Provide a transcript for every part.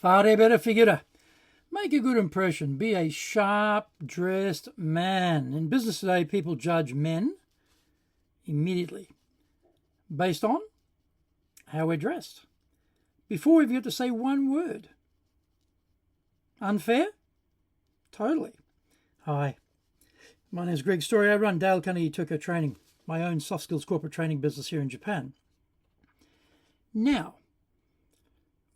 Fare better figura. Make a good impression. Be a sharp-dressed man. In business today, people judge men immediately based on how we're dressed before we've got to say one word. Unfair? Totally. Hi, my name is Greg Story. I run Dale Carnegie Tokyo Training, my own soft skills corporate training business here in Japan. Now,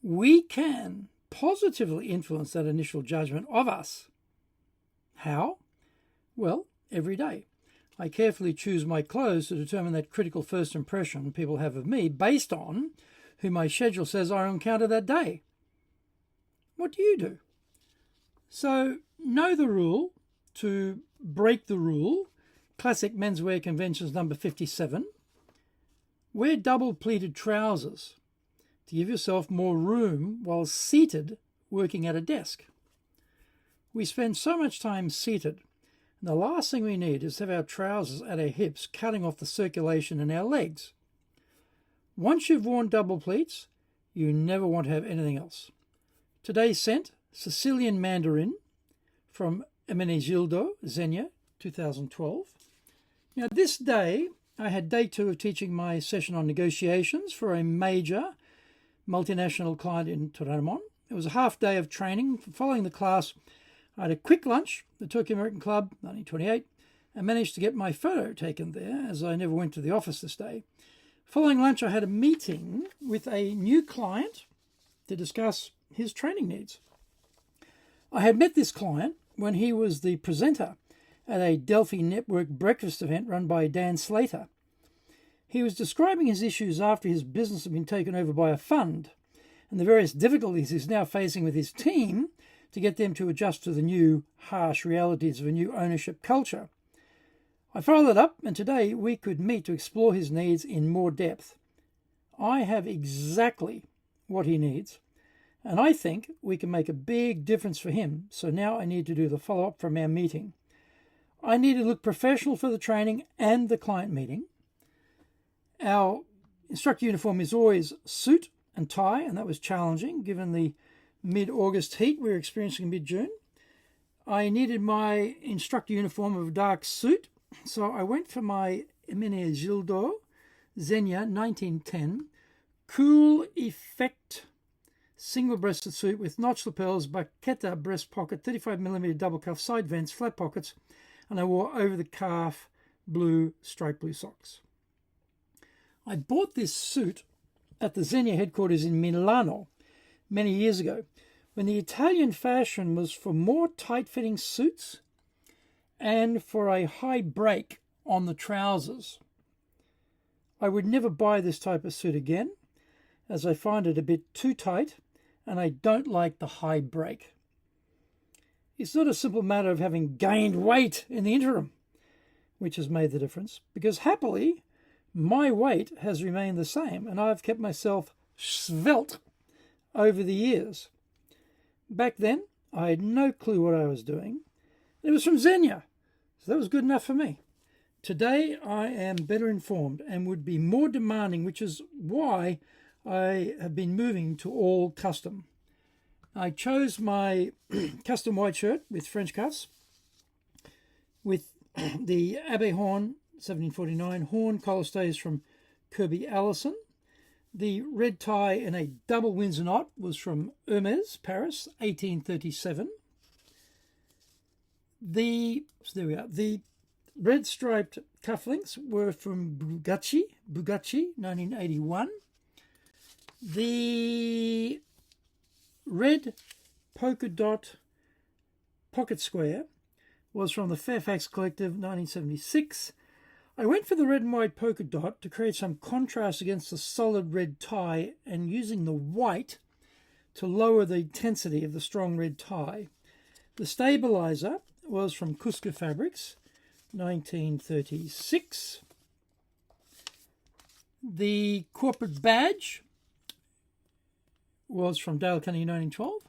we can positively influence that initial judgment of us. How? Well, every day. I carefully choose my clothes to determine that critical first impression people have of me based on who my schedule says I'll encounter that day. What do you do? So, know the rule to break the rule. Classic menswear conventions number 57. Wear double pleated trousers to give yourself more room while seated working at a desk. We spend so much time seated, and the last thing we need is to have our trousers at our hips cutting off the circulation in our legs. Once you've worn double pleats, you never want to have anything else. Today's scent, Sicilian Mandarin from Ermenegildo, Zegna, 2012. Now this day, I had day 2 of teaching my session on negotiations for a major multinational client in Toranomon. It was a half day of training. Following the class, I had a quick lunch at the Tokyo American Club, 1928, and managed to get my photo taken there as I never went to the office this day. Following lunch, I had a meeting with a new client to discuss his training needs. I had met this client when he was the presenter at a Delphi Network breakfast event run by Dan Slater. He was describing his issues after his business had been taken over by a fund and the various difficulties he's now facing with his team to get them to adjust to the new harsh realities of a new ownership culture. I followed up, and today we could meet to explore his needs in more depth. I have exactly what he needs, and I think we can make a big difference for him, so now I need to do the follow-up from our meeting. I need to look professional for the training and the client meeting. Our instructor uniform is always suit and tie, and that was challenging given the mid-August heat we were experiencing in mid-June. I needed my instructor uniform of a dark suit, so I went for my Ermenegildo Zegna 1910 Cool Effect single-breasted suit with notched lapels, bacchetta breast pocket, 35mm double cuff, side vents, flat pockets, and I wore over-the-calf blue striped blue socks. I bought this suit at the Zegna headquarters in Milano many years ago, when the Italian fashion was for more tight-fitting suits and for a high break on the trousers. I would never buy this type of suit again, as I find it a bit too tight and I don't like the high break. It's not a simple matter of having gained weight in the interim, which has made the difference, because happily, my weight has remained the same and I've kept myself svelte over the years. Back then, I had no clue what I was doing. It was from Zegna, so that was good enough for me. Today, I am better informed and would be more demanding, which is why I have been moving to all custom. I chose my custom white shirt with French cuffs with the Abbey Horn 1749 horn collar stays from Kirby Allison. The red tie in a double Windsor knot was from Hermes, Paris, 1837. The red striped cufflinks were from Bugatti, 1981. The red polka dot pocket square was from the Fairfax Collective, 1976. I went for the red and white polka dot to create some contrast against the solid red tie and using the white to lower the intensity of the strong red tie. The stabilizer was from Cusco Fabrics, 1936. The corporate badge was from Dale Carnegie 1912.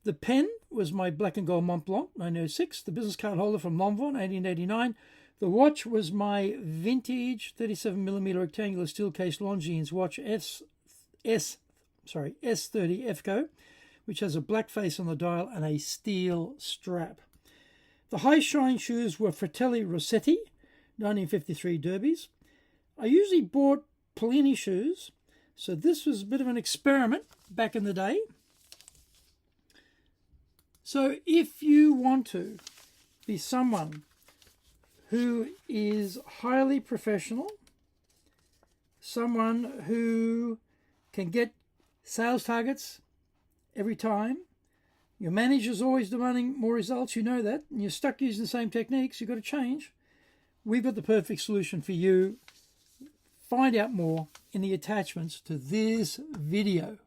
The pen was my black and gold Mont Blanc 1906. The business card holder from Longvon 1889. The watch was my vintage 37mm rectangular steel case Longines watch S30 FCO which has a black face on the dial and a steel strap. The high shine shoes were Fratelli Rossetti, 1953 derbies. I usually bought Polini shoes, so this was a bit of an experiment back in the day. So if you want to be someone who is highly professional, someone who can get sales targets every time, your manager's always demanding more results, you know that, and you're stuck using the same techniques, you've got to change. We've got the perfect solution for you. Find out more in the attachments to this video.